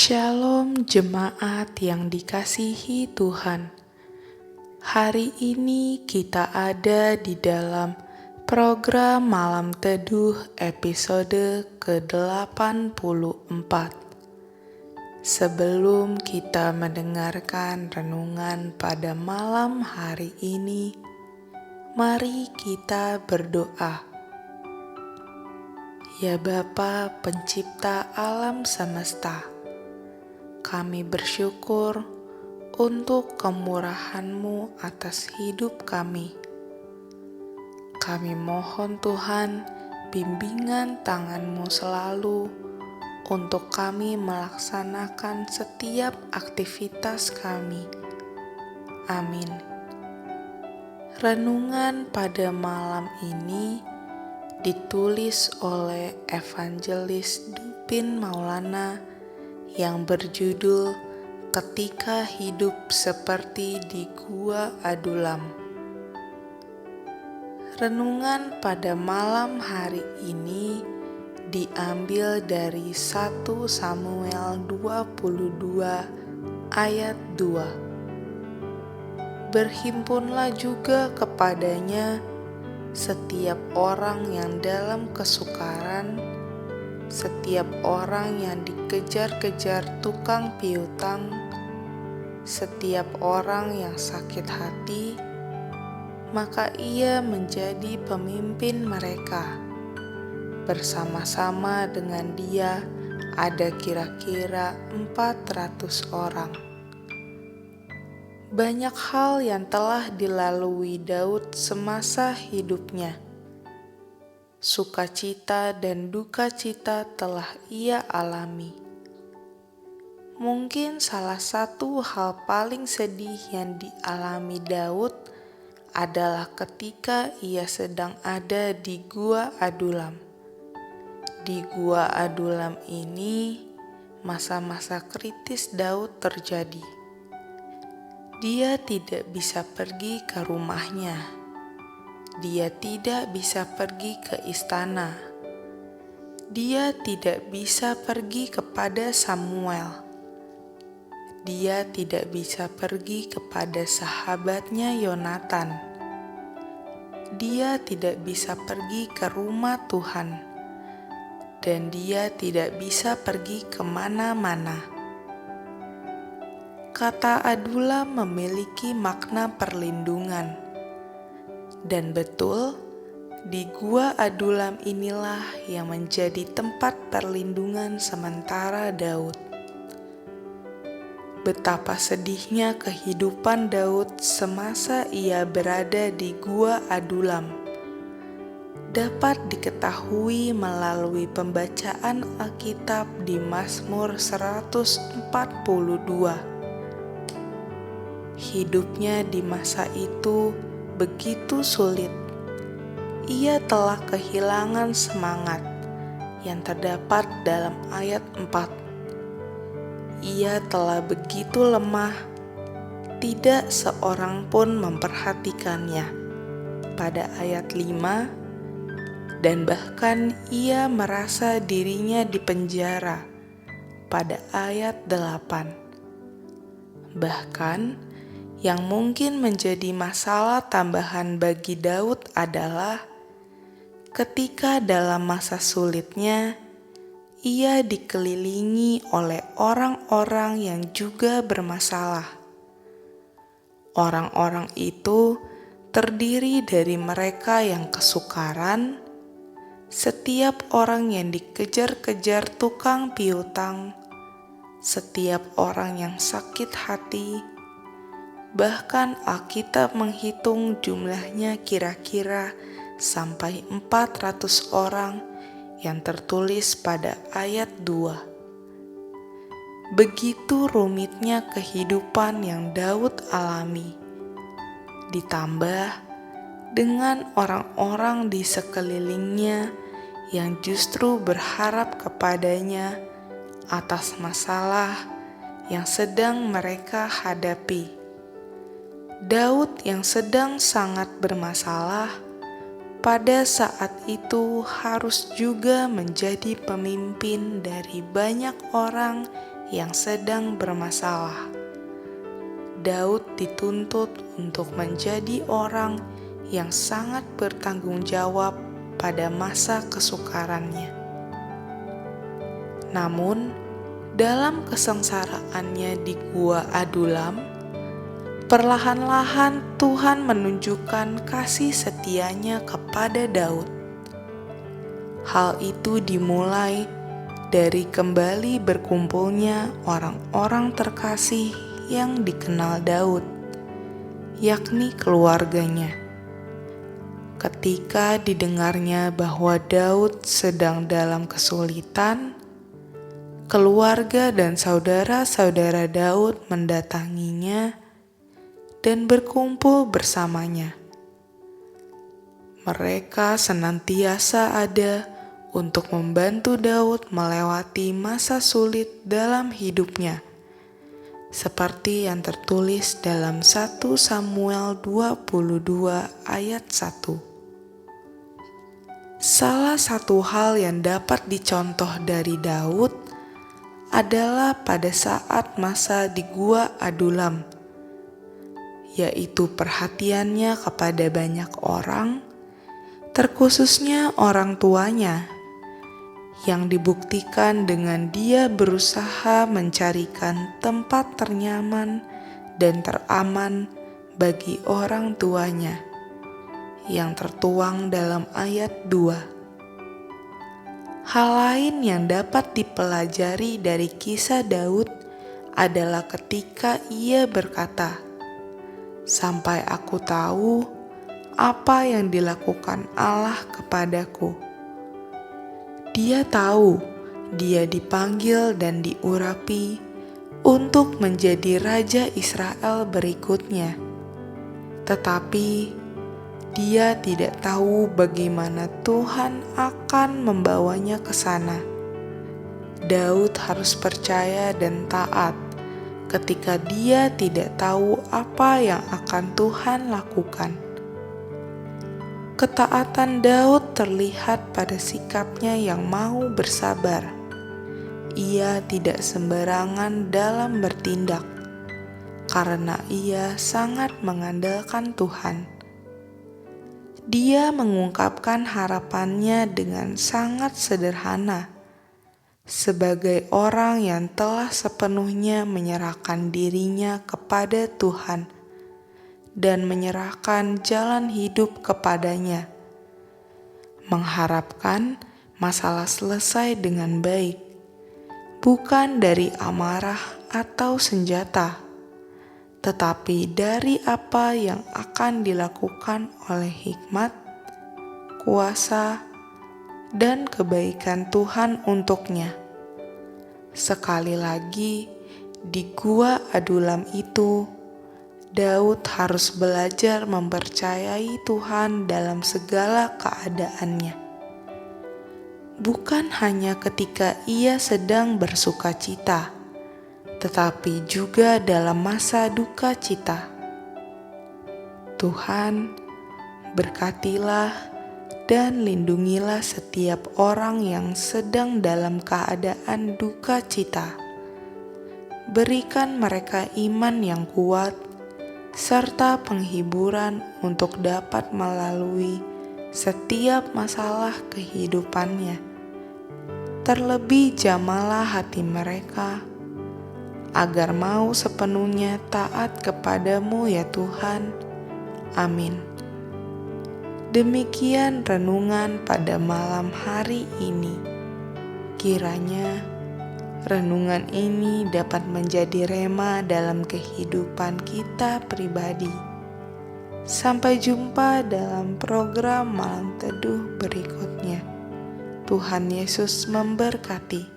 Shalom jemaat yang dikasihi Tuhan. Hari ini kita ada di dalam program Malam Teduh episode ke-84. Sebelum kita mendengarkan renungan pada malam hari ini, mari kita berdoa. Ya Bapa Pencipta alam semesta, kami bersyukur untuk kemurahan-Mu atas hidup kami. Kami mohon Tuhan, bimbingan tangan-Mu selalu untuk kami melaksanakan setiap aktivitas kami. Amin. Renungan pada malam ini ditulis oleh Evangelis Dupin Maulana yang berjudul Ketika Hidup Seperti di Gua Adulam. Renungan pada malam hari ini diambil dari 1 Samuel 22 ayat 2. Berhimpunlah juga kepadanya setiap orang yang dalam kesukaran, setiap orang yang dikejar-kejar tukang piutang, setiap orang yang sakit hati, maka ia menjadi pemimpin mereka. Bersama-sama dengan dia ada kira-kira 400 orang. Banyak hal yang telah dilalui Daud semasa hidupnya. Sukacita dan dukacita telah ia alami. Mungkin salah satu hal paling sedih yang dialami Daud adalah ketika ia sedang ada di Gua Adulam. Di Gua Adulam ini, masa-masa kritis Daud terjadi. Dia tidak bisa pergi ke rumahnya. Dia tidak bisa pergi ke istana. Dia tidak bisa pergi kepada Samuel. Dia tidak bisa pergi kepada sahabatnya Yonatan. Dia tidak bisa pergi ke rumah Tuhan. Dan dia tidak bisa pergi kemana-mana. Kata adulam memiliki makna perlindungan. Dan betul, di Gua Adulam inilah yang menjadi tempat perlindungan sementara Daud. Betapa sedihnya kehidupan Daud semasa ia berada di Gua Adulam dapat diketahui melalui pembacaan Alkitab di Mazmur 142. Hidupnya di masa itu begitu sulit. Ia telah kehilangan semangat yang terdapat dalam ayat 4. Ia telah begitu lemah, tidak seorang pun memperhatikannya pada ayat 5, dan bahkan ia merasa dirinya dipenjara pada ayat 8. Bahkan yang mungkin menjadi masalah tambahan bagi Daud adalah ketika dalam masa sulitnya, ia dikelilingi oleh orang-orang yang juga bermasalah. Orang-orang itu terdiri dari mereka yang kesukaran, setiap orang yang dikejar-kejar tukang piutang, setiap orang yang sakit hati. Bahkan Alkitab menghitung jumlahnya kira-kira sampai 400 orang yang tertulis pada ayat 2. Begitu rumitnya kehidupan yang Daud alami. Ditambah dengan orang-orang di sekelilingnya yang justru berharap kepadanya atas masalah yang sedang mereka hadapi. Daud yang sedang sangat bermasalah pada saat itu harus juga menjadi pemimpin dari banyak orang yang sedang bermasalah. Daud dituntut untuk menjadi orang yang sangat bertanggung jawab pada masa kesukarannya. Namun, dalam kesengsaraannya di Gua Adulam, perlahan-lahan Tuhan menunjukkan kasih setianya kepada Daud. Hal itu dimulai dari kembali berkumpulnya orang-orang terkasih yang dikenal Daud, yakni keluarganya. Ketika didengarnya bahwa Daud sedang dalam kesulitan, keluarga dan saudara-saudara Daud mendatanginya dan berkumpul bersamanya. Mereka senantiasa ada untuk membantu Daud melewati masa sulit dalam hidupnya, seperti yang tertulis dalam 1 Samuel 22 ayat 1. Salah satu hal yang dapat dicontoh dari Daud adalah pada saat masa di Gua Adulam, yaitu perhatiannya kepada banyak orang, terkhususnya orang tuanya, yang dibuktikan dengan dia berusaha mencarikan tempat ternyaman dan teraman bagi orang tuanya, yang tertuang dalam ayat 2. Hal lain yang dapat dipelajari dari kisah Daud adalah ketika ia berkata, "Sampai aku tahu apa yang dilakukan Allah kepadaku." Dia tahu dia dipanggil dan diurapi untuk menjadi Raja Israel berikutnya. Tetapi dia tidak tahu bagaimana Tuhan akan membawanya ke sana. Daud harus percaya dan taat ketika dia tidak tahu apa yang akan Tuhan lakukan. Ketaatan Daud terlihat pada sikapnya yang mau bersabar. Ia tidak sembarangan dalam bertindak, karena ia sangat mengandalkan Tuhan. Dia mengungkapkan harapannya dengan sangat sederhana, sebagai orang yang telah sepenuhnya menyerahkan dirinya kepada Tuhan dan menyerahkan jalan hidup kepadanya, mengharapkan masalah selesai dengan baik, bukan dari amarah atau senjata, tetapi dari apa yang akan dilakukan oleh hikmat, kuasa, dan kebaikan Tuhan untuknya. Sekali lagi, di Gua Adulam itu, Daud harus belajar mempercayai Tuhan dalam segala keadaannya. Bukan hanya ketika ia sedang bersukacita, tetapi juga dalam masa duka cita. Tuhan, berkatilah dan lindungilah setiap orang yang sedang dalam keadaan duka cita. Berikan mereka iman yang kuat, serta penghiburan untuk dapat melalui setiap masalah kehidupannya. Terlebih jamalah hati mereka, agar mau sepenuhnya taat kepadamu ya Tuhan. Amin. Demikian renungan pada malam hari ini. Kiranya renungan ini dapat menjadi rema dalam kehidupan kita pribadi. Sampai jumpa dalam program Malam Teduh berikutnya. Tuhan Yesus memberkati.